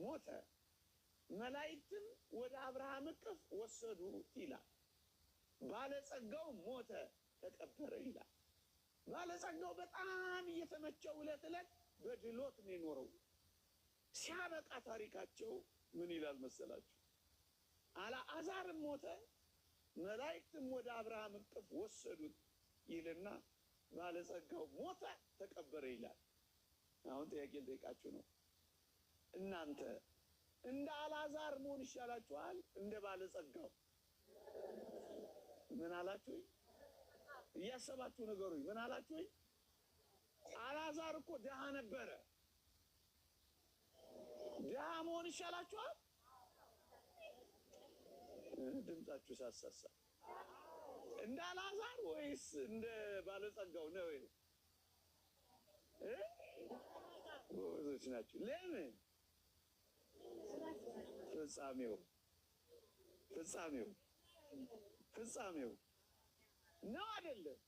ሞተ፣ መላእክትም ወደ አብርሃም እቅፍ ወሰዱት ይላል። ባለጸጋው ሞተ ተቀበረ ይላል። ባለጸጋው በጣም እየተመቸው ዕለት ዕለት በድሎት ነው የኖረው። ሲያበቃ ታሪካቸው ምን ይላል መሰላችሁ? አልዓዛርም ሞተ፣ መላእክትም ወደ አብርሃም እቅፍ ወሰዱት ይልና ባለጸጋው ሞተ ተቀበረ ይላል። አሁን ጥያቄ ልጠይቃችሁ ነው። እናንተ እንደ አልዓዛር መሆን ይሻላችኋል እንደ ባለጸጋው? ምን አላችሁኝ? እያሰባችሁ ነገሩኝ። ምን አላችሁኝ? አልዓዛር እኮ ድሃ ነበረ። ድሃ መሆን ይሻላችኋል? ድምጻችሁ ሳሳሳ እንደ አልዓዛር ወይስ እንደ ባለጸጋው ነው? ጎበዞች ናችሁ። ለምን? ፍጻሜው ነው አይደለም?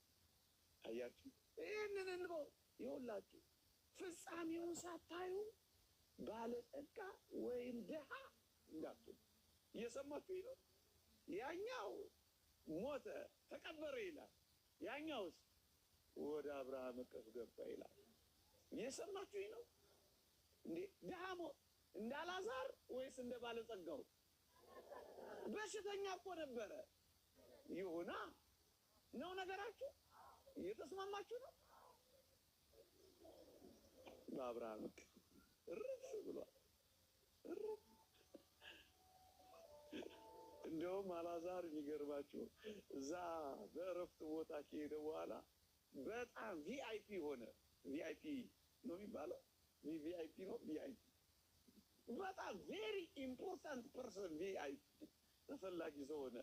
አያችሁ፣ ይህንን እንበው ይኸውላችሁ፣ ፍጻሜውን ሳታዩ ባለጸጋ ወይም ድሃ እንዳትሉ። እየሰማችሁ ነው? ያኛው ሞተ ተቀበረ ይላል፣ ያኛውስ ወደ አብርሃም እቅፍ ገባ ይላል። እየሰማችሁ ነው እንዴ? ድሃ እንደ አልዓዛር ወይስ እንደ ባለጸጋው? በሽተኛ እኮ ነበረ። ይሁና ነው ነገራችሁ? እየተስማማችሁ ነው? በአብርሃም እቅፍ እርፍ ብሏል። እንደውም አልዓዛር የሚገርማችሁ እዛ በእረፍት ቦታ ከሄደ በኋላ በጣም ቪአይፒ ሆነ። ቪአይፒ ነው የሚባለው? ቪአይፒ ነው። ቪአይፒ በጣም ቬሪ ኢምፖርታንት ፐርሰን፣ ቪአይፒ ተፈላጊ ሰው ሆነ።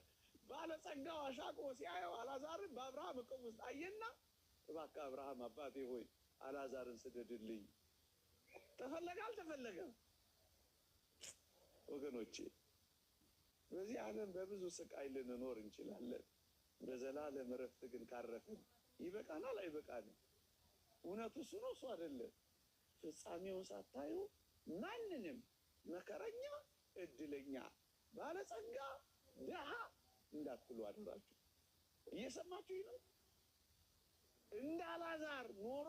ባለጸጋው አሻቅቦ ሲያየው አልዓዛርን በአብርሃም እቅፍ ውስጥ አየና፣ እባክህ አብርሃም አባቴ ሆይ አልዓዛርን ስደድልኝ። ተፈለገ አልተፈለገም? ወገኖቼ በዚህ ዓለም በብዙ ስቃይ ልንኖር እንችላለን። በዘላለም እረፍት ግን ካረፍን ይበቃናል አይበቃንም? እውነቱ እሱ ነው እሱ አይደለም? ፍጻሜውን ሳታዩ ማንንም መከረኛ፣ እድለኛ፣ ባለጸጋ፣ ድሃ እንዳትሉ አደራችሁ። እየሰማችሁ ነው? እንደ አልዓዛር ኖሮ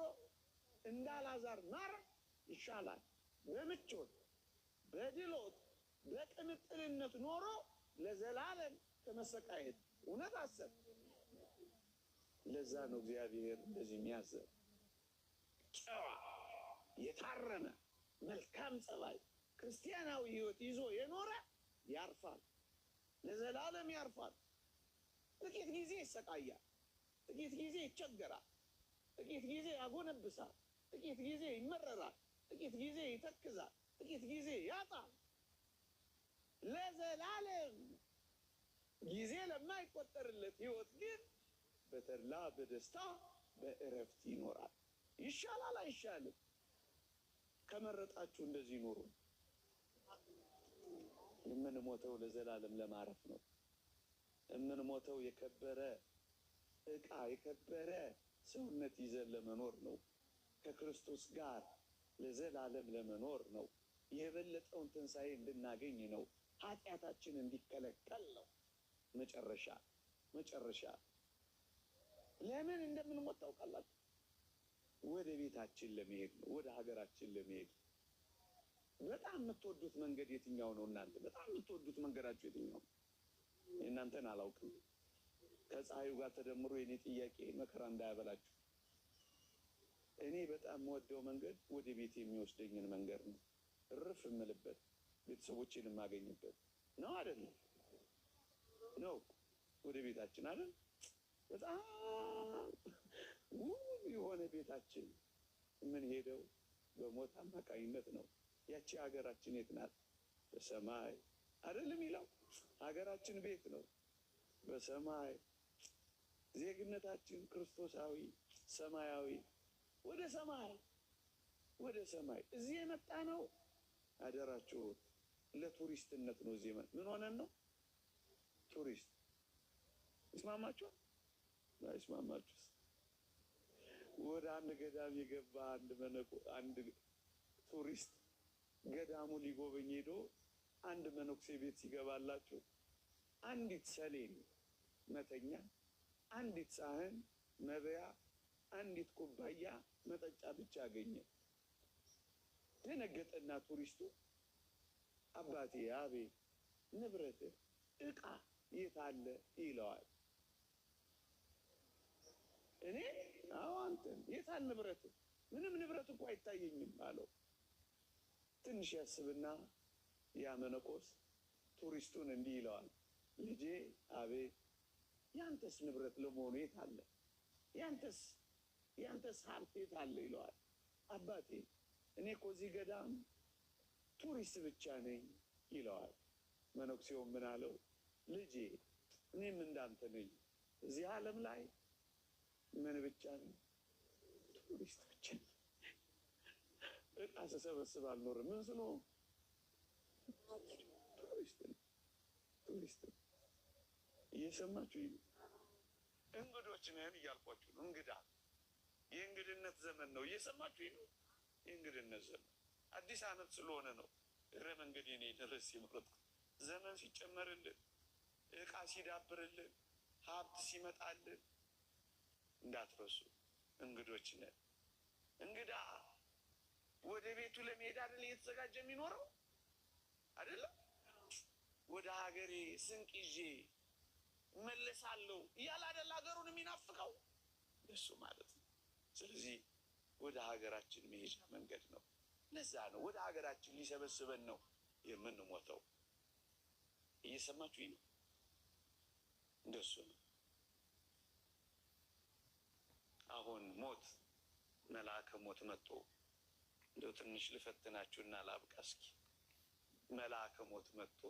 እንደ አልዓዛር ማረፍ ይሻላል። በምቾት በድሎት በቅንጥልነት ኖሮ ለዘላለም ከመሰቃየት እውነት አሰብ። ለዛ ነው እግዚአብሔር እንደዚህ የሚያዘብ። ጨዋ የታረመ መልካም ጸባይ ክርስቲያናዊ ሕይወት ይዞ የኖረ ያርፋል፣ ለዘላለም ያርፋል። ጥቂት ጊዜ ይሰቃያል፣ ጥቂት ጊዜ ይቸገራል፣ ጥቂት ጊዜ ያጎነብሳል፣ ጥቂት ጊዜ ይመረራል፣ ጥቂት ጊዜ ይተክዛል፣ ጥቂት ጊዜ ያጣል። ለዘላለም ጊዜ ለማይቆጠርለት ሕይወት ግን በተድላ በደስታ በእረፍት ይኖራል። ይሻላል አይሻልም? ከመረጣችሁ እንደዚህ ኑሩ። የምንሞተው ለዘላለም ለማረፍ ነው። የምንሞተው የከበረ ዕቃ የከበረ ሰውነት ይዘን ለመኖር ነው። ከክርስቶስ ጋር ለዘላለም ለመኖር ነው። የበለጠውን ትንሣኤ እንድናገኝ ነው። ኃጢአታችን እንዲከለከል ነው። መጨረሻ ለምን እንደምንሞት ታውቃላችሁ? ወደ ቤታችን ለመሄድ ነው። ወደ ሀገራችን ለመሄድ። በጣም የምትወዱት መንገድ የትኛው ነው? እናንተ በጣም የምትወዱት መንገዳችሁ የትኛው? የእናንተን አላውቅም። ከፀሐዩ ጋር ተደምሮ የኔ ጥያቄ መከራ እንዳያበላችሁ። እኔ በጣም የምወደው መንገድ ወደ ቤት የሚወስደኝን መንገድ ነው። እርፍ የምልበት፣ ቤተሰቦቼን የማገኝበት ነው። አይደለም ነው? ወደ ቤታችን አይደል? በጣም ውብ የሆነ ቤታችን የምንሄደው በሞት አማካኝነት ነው። ያቺ ሀገራችን የት ናት? በሰማይ አይደለም ይለው? ሀገራችን ቤት ነው በሰማይ። ዜግነታችን ክርስቶሳዊ ሰማያዊ። ወደ ሰማይ እዚህ የመጣ ነው። አደራችሁ ለቱሪስትነት ነው። እዚህ ምን ሆነን ነው? ቱሪስት። ይስማማችሁ አይስማማችሁ? ወደ አንድ ገዳም የገባ አንድ ቱሪስት ገዳሙ ሊጎበኝ ሄዶ አንድ መነኩሴ ቤት ሲገባላችሁ አንዲት ሰሌን መተኛ፣ አንዲት ሳህን መብያ፣ አንዲት ኩባያ መጠጫ ብቻ አገኘ። ደነገጠና ቱሪስቱ አባቴ አቤት ንብረት ዕቃ የት አለ ይለዋል። እኔ አዎ አንተን የት አለ ንብረት? ምንም ንብረት እኮ አይታየኝም አለው። ትንሽ ያስብና ያ መነኮስ ቱሪስቱን እንዲህ ይለዋል፣ ልጄ አቤት ያንተስ ንብረት ለመሆኑ የት አለ? ያንተስ ሀብት የት አለ ይለዋል። አባቴ እኔ እኮ እዚህ ገዳም ቱሪስት ብቻ ነኝ ይለዋል። መነኩሴው ምን አለው? ልጄ እኔም እንዳንተ ነኝ። እዚህ ዓለም ላይ ምን ብቻ ነኝ? ቱሪስት ብቻ ነኝ። ዕቃ ስሰበስብ አልኖርም። ምን ስኖ ቱሪስት እየሰማችሁ እንግዶች ነን እያልኳችሁ ነው። እንግዳ የእንግድነት ዘመን ነው። እየሰማችሁ ነው። የእንግድነት ዘመን አዲስ ዓመት ስለሆነ ነው። እግረ መንገዴን ድረስ የመረጥኩት ዘመን ሲጨመርልን፣ ዕቃ ሲዳብርልን፣ ሀብት ሲመጣልን እንዳትረሱ እንግዶች ነን። እንግዳ ወደ ቤቱ ለመሄድ አይደል እየተዘጋጀ የሚኖረው አይደለም? ወደ ሀገሬ ስንቅ ይዤ መለሳለሁ እያለ አይደል ሀገሩን የሚናፍቀው እሱ ማለት ነው። ስለዚህ ወደ ሀገራችን መሄጃ መንገድ ነው። ለዛ ነው ወደ ሀገራችን ሊሰበስበን ነው የምንሞተው። እየሰማችሁ ነው? እንደሱ ነው። አሁን ሞት መልአከ ሞት መጥቶ እንደው ትንሽ ልፈትናችሁና ላብቃ እስኪ። መልአከ ሞት መጥቶ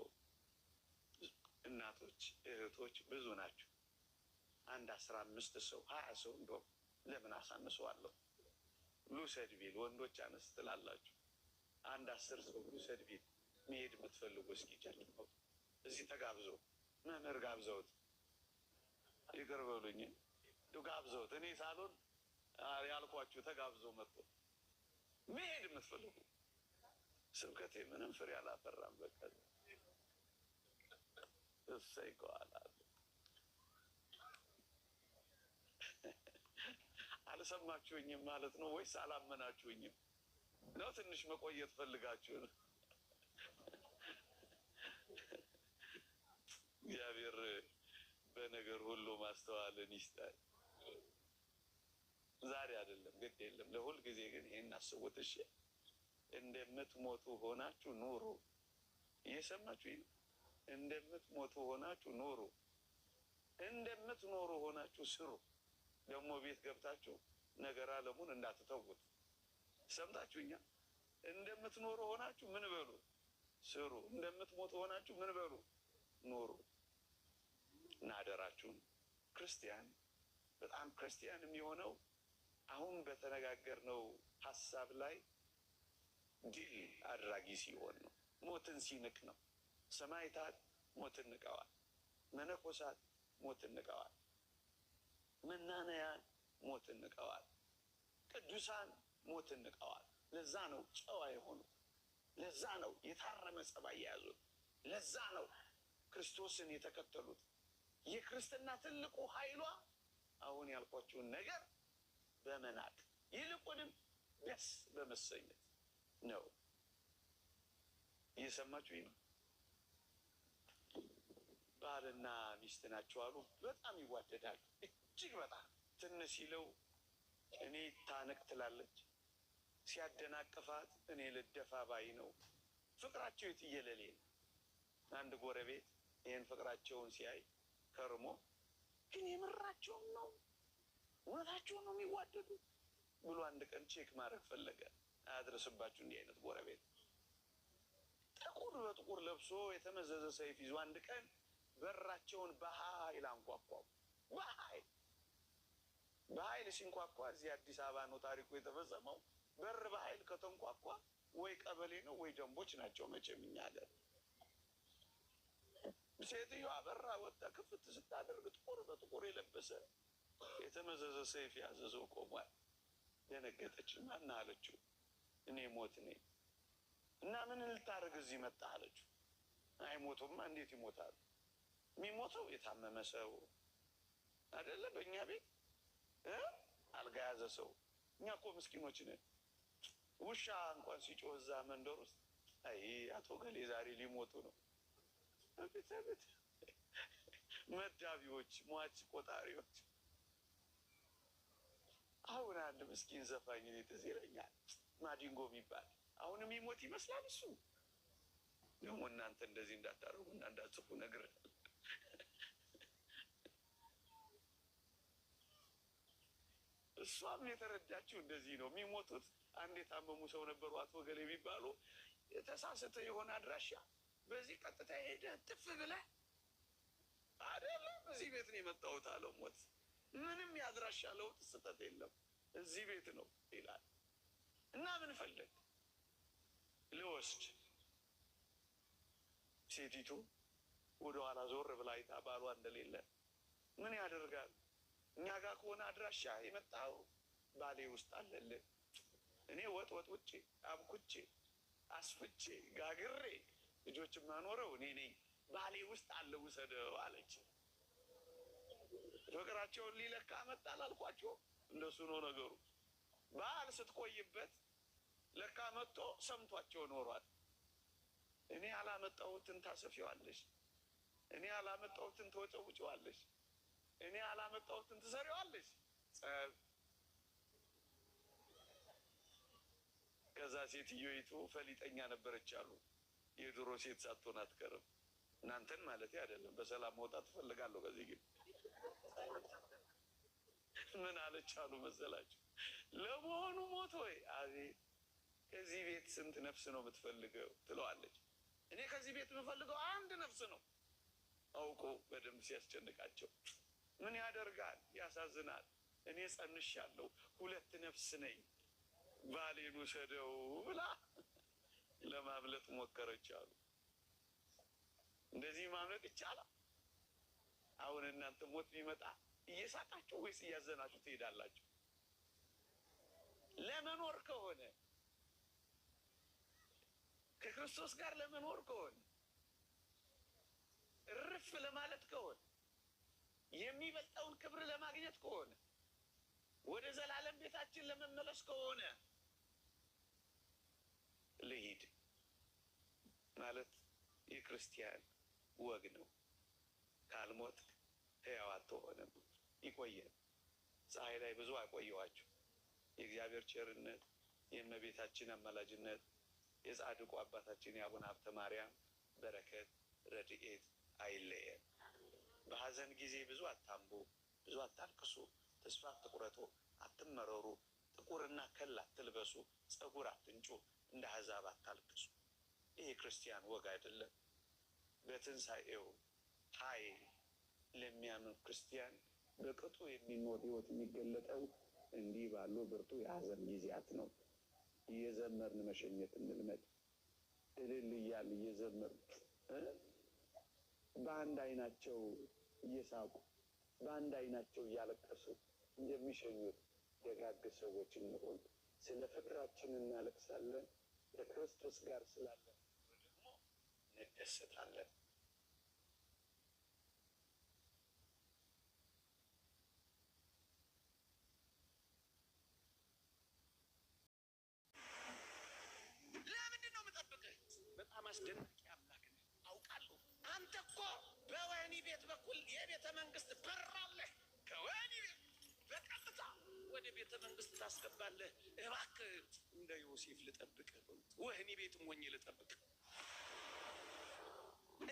እናቶች እህቶች ብዙ ናቸው። አንድ 15 ሰው 20 ሰው እንደው ለምን አሳንሰዋለሁ ልውሰድ ቢል ወንዶች አነስ ትላላችሁ። አንድ 10 ሰው ልውሰድ ቢል መሄድ የምትፈልጉ እስኪ ጨልቀው እዚህ ተጋብዘው መምህር ጋብዘውት ይቅር በሉኝ ጋብዘውት እኔ ሳሎን ያልኳችሁ ተጋብዘው መጥቶ መሄድ የምትፈልጉ ስብከቴ ምንም ፍሬ አላፈራም። በቃ እሰይ ከኋላ አልሰማችሁኝም ማለት ነው ወይስ አላመናችሁኝም ነው? ትንሽ መቆየት ፈልጋችሁ ነው? እግዚአብሔር በነገር ሁሉ ማስተዋልን ይስጣል። ዛሬ አይደለም ግድ የለም ለሁል ጊዜ ግን ይሄን አስቡት እሺ። እንደምትሞቱ ሆናችሁ ኑሩ። እየሰማችሁ ነው? እንደምትሞቱ ሆናችሁ ኑሩ። እንደምትኖሩ ሆናችሁ ስሩ። ደግሞ ቤት ገብታችሁ ነገር ዓለሙን እንዳትተውት። ሰምታችሁኛል? እንደምትኖሩ ሆናችሁ ምን በሉ? ስሩ። እንደምትሞቱ ሆናችሁ ምን በሉ? ኑሩ። እና አደራችሁን ክርስቲያን በጣም ክርስቲያን የሚሆነው አሁን በተነጋገርነው ሀሳብ ላይ ድል አድራጊ ሲሆን ነው። ሞትን ሲንቅ ነው። ሰማዕታት ሞትን ንቀዋል። መነኮሳት ሞትን ንቀዋል። መናንያን ሞትን ንቀዋል። ቅዱሳን ሞትን ንቀዋል። ለዛ ነው ጨዋ የሆኑት። ለዛ ነው የታረመ ጸባይ የያዙት። ለዛ ነው ክርስቶስን የተከተሉት። የክርስትና ትልቁ ኃይሏ አሁን ያልኳችሁን ነገር በመናቅ ይልቁንም ደስ በመሰኘት ነው። እየሰማችሁኝ ነው? ባልና ሚስት ናቸው አሉ። በጣም ይዋደዳሉ። እጅግ በጣም ትንሽ ሲለው እኔ ታነቅ ትላለች፣ ሲያደናቅፋት እኔ ልደፋ ባይ ነው። ፍቅራቸው የትየለሌ ነው። አንድ ጎረቤት ይህን ፍቅራቸውን ሲያይ ከርሞ ግን የምራቸውን ነው እውነታቸውን ነው የሚዋደዱት ብሎ አንድ ቀን ቼክ ማድረግ ፈለገ። አያድርስባችሁ እንዲህ አይነት ጎረቤት። ጥቁር በጥቁር ለብሶ የተመዘዘ ሰይፍ ይዞ አንድ ቀን በራቸውን በኃይል አንኳኳው። በኃይል ሲንኳኳ እዚህ አዲስ አበባ ነው ታሪኩ የተፈጸመው። በር በኃይል ከተንኳኳ ወይ ቀበሌ ነው ወይ ደንቦች ናቸው መቼም እኛ ሀገር። ሴትዮዋ በራ ወጣ ክፍት ስታደርግ ጥቁር በጥቁር የለበሰ የተመዘዘ ሰይፍ ያዘዘው ቆሟል። ደነገጠች። ማን አለችው? እኔ ሞት ነኝ። እና ምን ልታደርግ እዚህ መጣ አለችው። አይሞቱማ፣ እንዴት ይሞታሉ? የሚሞተው የታመመ ሰው አይደለ? በእኛ ቤት አልጋ ያዘ ሰው። እኛ እኮ ምስኪኖች ነን። ውሻ እንኳን ሲጮህ እዛ መንደር ውስጥ አይ አቶ ገሌ ዛሬ ሊሞቱ ነው። ቤት መዳቢዎች፣ ሟች ቆጣሪዎች። አሁን አንድ ምስኪን ዘፋኝ እኔ ትዝ ይለኛል፣ ማዲንጎ የሚባል አሁንም ይሞት ይመስላል እሱ። ደግሞ እናንተ እንደዚህ እንዳታረጉና እንዳትጽፉ ነግረናል። እሷም የተረዳችው እንደዚህ ነው። የሚሞቱት አንድ የታመሙ ሰው ነበሩ አቶ ገሌ የሚባሉ። የተሳሰተ የሆነ አድራሻ በዚህ ቀጥታ ሄደ ጥፍ ብለህ አይደለም እዚህ ቤት ነው የመጣሁት አለው። ሞት ምንም ያድራሻ ለውጥ ስህተት የለም፣ እዚህ ቤት ነው ይላል። እና ምን ፈለግ ልወስድ። ሴቲቱ ወደኋላ ዞር ብላ አይታ ባሏ እንደሌለ ምን ያደርጋል? እኛ ጋር ከሆነ አድራሻ የመጣው ባሌ ውስጥ አለልህ። እኔ ወጥ ውጭ አብኩቼ አስፍቼ ጋግሬ ልጆች ማኖረው እኔ ነኝ። ባሌ ውስጥ አለ ውሰደው አለች። ፍቅራቸውን ሊለካ መጣ አላልኳቸው? እንደሱ ነው ነገሩ። ባል ስትቆይበት ለካ መጥቶ ሰምቷቸው ኖሯል። እኔ አላመጣሁትን ታሰፊዋለሽ፣ እኔ አላመጣሁትን ተወጨውጨዋለሽ፣ እኔ አላመጣሁትን ትሰሪዋለሽ። ጸብ። ከዛ ሴትዮይቱ ፈሊጠኛ ነበረች አሉ። የድሮ ሴት ሳትሆን አትቀርም። እናንተን ማለት አይደለም። በሰላም መውጣት እፈልጋለሁ ከዚህ ግን ምን አለች አሉ መሰላችሁ? ለመሆኑ ሞት ወይ? አቤት ከዚህ ቤት ስንት ነፍስ ነው የምትፈልገው ትለዋለች። እኔ ከዚህ ቤት የምፈልገው አንድ ነፍስ ነው። አውቆ በደንብ ሲያስጨንቃቸው ምን ያደርጋል፣ ያሳዝናል። እኔ ጸንሻለሁ፣ 2 ነፍስ ነኝ፣ ባሌን ውሰደው ብላ ለማምለጥ ሞከረች አሉ። እንደዚህ ማምለጥ ይቻላል? አሁን እናንተ ሞት ቢመጣ እየሳቃችሁ ወይስ እያዘናችሁ ትሄዳላችሁ? ለመኖር ከሆነ ከክርስቶስ ጋር ለመኖር ከሆነ እርፍ ለማለት ከሆነ የሚበልጠውን ክብር ለማግኘት ከሆነ ወደ ዘላለም ቤታችን ለመመለስ ከሆነ ልሂድ ማለት የክርስቲያን ወግ ነው። ካልሞት ሕያው አትሆንም። ይቆየን። ፀሐይ ላይ ብዙ አቆየዋችሁ። የእግዚአብሔር ቸርነት፣ የእመቤታችን አማላጅነት፣ የጻድቁ አባታችን የአቡነ ሀብተ ማርያም በረከት ረድኤት አይለየን። በሐዘን ጊዜ ብዙ አታምቡ፣ ብዙ አታልቅሱ፣ ተስፋ አትቁረጡ፣ አትመረሩ፣ ጥቁርና ከል አትልበሱ፣ ፀጉር አትንጩ፣ እንደ አሕዛብ አታልቅሱ። ይህ ክርስቲያን ወግ አይደለም። በትንሣኤው ኃይል ለሚያምን ክርስቲያን በቅጡ የሚኖር ሕይወት የሚገለጠው እንዲህ ባሉ ብርቱ የሐዘን ጊዜያት ነው። እየዘመርን መሸኘት እንልመድ። እልል እያል እየዘመርን በአንድ አይናቸው እየሳቁ በአንድ አይናቸው እያለቀሱ እንደሚሸኙት ደጋግ ሰዎች እንሆን። ስለ ፍቅራችን እናለቅሳለን፣ ከክርስቶስ ጋር ስላለን ደግሞ እንደሰታለን። ለምንድን ነው የምጠብቅህ? በጣም አስደናቂ አምላክ ነህ አውቃለሁ። አንተ እኮ በወህኒ ቤት በኩል የቤተ መንግስት በር አለህ። ከወህኒ ቤት በቀጥታ ወደ ቤተ መንግስት ታስገባለህ። እባክህ እንደ ዮሴፍ ልጠብቅ፣ ወህኒ ቤትም ሆኜ ልጠብቅ።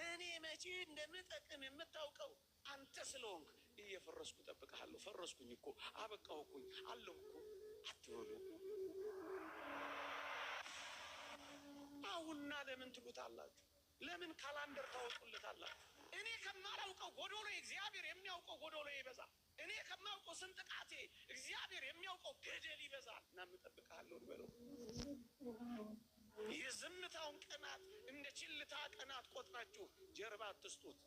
እኔ መቼ እንደምጠቅም የምታውቀው አንተ ስለሆንክ እየፈረስኩ እጠብቅሃለሁ። ፈረስኩኝ እኮ አበቃሁኩኝ አለሁ እኮ አትበሉ። አሁንና ለምን ትሉታላችሁ? ለምን ካላንደር ታወጡለታላችሁ? እኔ ከማላውቀው ጎዶሎ እግዚአብሔር የሚያውቀው ጎዶሎ ይበዛል። እኔ ከማውቀው ስንጥቃቴ እግዚአብሔር የሚያውቀው ገደል ይበዛል። እና እጠብቅሃለሁ በለው። የዝምታውን ቀናት እንደ ችልታ ቀናት ቆጥራችሁ ጀርባ አትስጡት።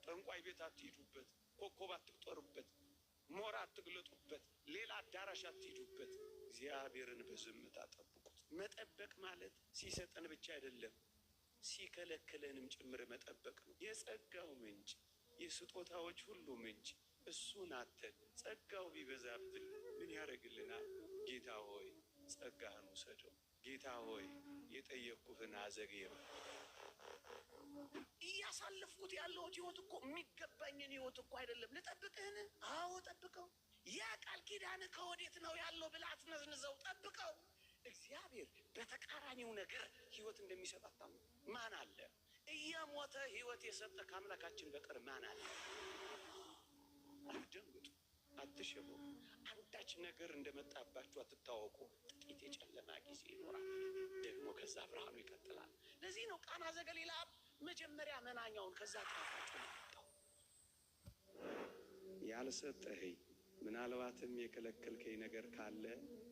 ጠንቋይ ቤት አትሂዱበት፣ ኮከብ አትቁጠሩበት፣ ሞራ አትግለጡበት፣ ሌላ አዳራሽ አትሂዱበት። እግዚአብሔርን በዝምታ ጠብቁት። መጠበቅ ማለት ሲሰጠን ብቻ አይደለም ሲከለክለንም ጭምር መጠበቅ ነው። የጸጋው ምንጭ የስጦታዎች ሁሉ ምንጭ እሱን አተን ጸጋው ቢበዛብን ምን ያደርግልናል? ጌታ ሆይ ጸጋህን ውሰደው፣ ጌታ ሆይ የጠየቅኩህን አዘግየው። እያሳለፍኩት ያለሁት ህይወት እኮ የሚገባኝን ህይወት እኮ አይደለም። ልጠብቅህን? አዎ ጠብቀው። ያ ቃል ኪዳን ከወዴት ነው ያለው ብለህ አትነዝንዘው፣ ጠብቀው። እግዚአብሔር በተቃራኒው ነገር ህይወት እንደሚሰጥ አታምኑ። ማን አለ? እየሞተ ህይወት የሰጠ ከአምላካችን በቀር ማን አለ? አትደንግጡ፣ አትሽሩ። አንዳች ነገር እንደመጣባችሁ አትታወቁ። ጥቂት የጨለማ ጊዜ ይኖራል፣ ደግሞ ከዛ ብርሃኑ ይቀጥላል። ለዚህ ነው ቃና ዘገሊላ መጀመሪያ መናኛውን ከዛ ጣፋጭ ነው ያልሰጠኸኝ። ምናልባትም የከለከልከኝ ነገር ካለ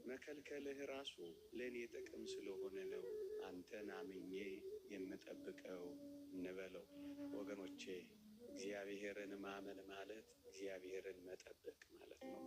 መከልከልህ ራሱ ለእኔ ጥቅም ስለሆነ ነው አንተን አምኜ የምጠብቀው እንበለው። ወገኖቼ እግዚአብሔርን ማመን ማለት እግዚአብሔርን መጠበቅ ማለት ነው።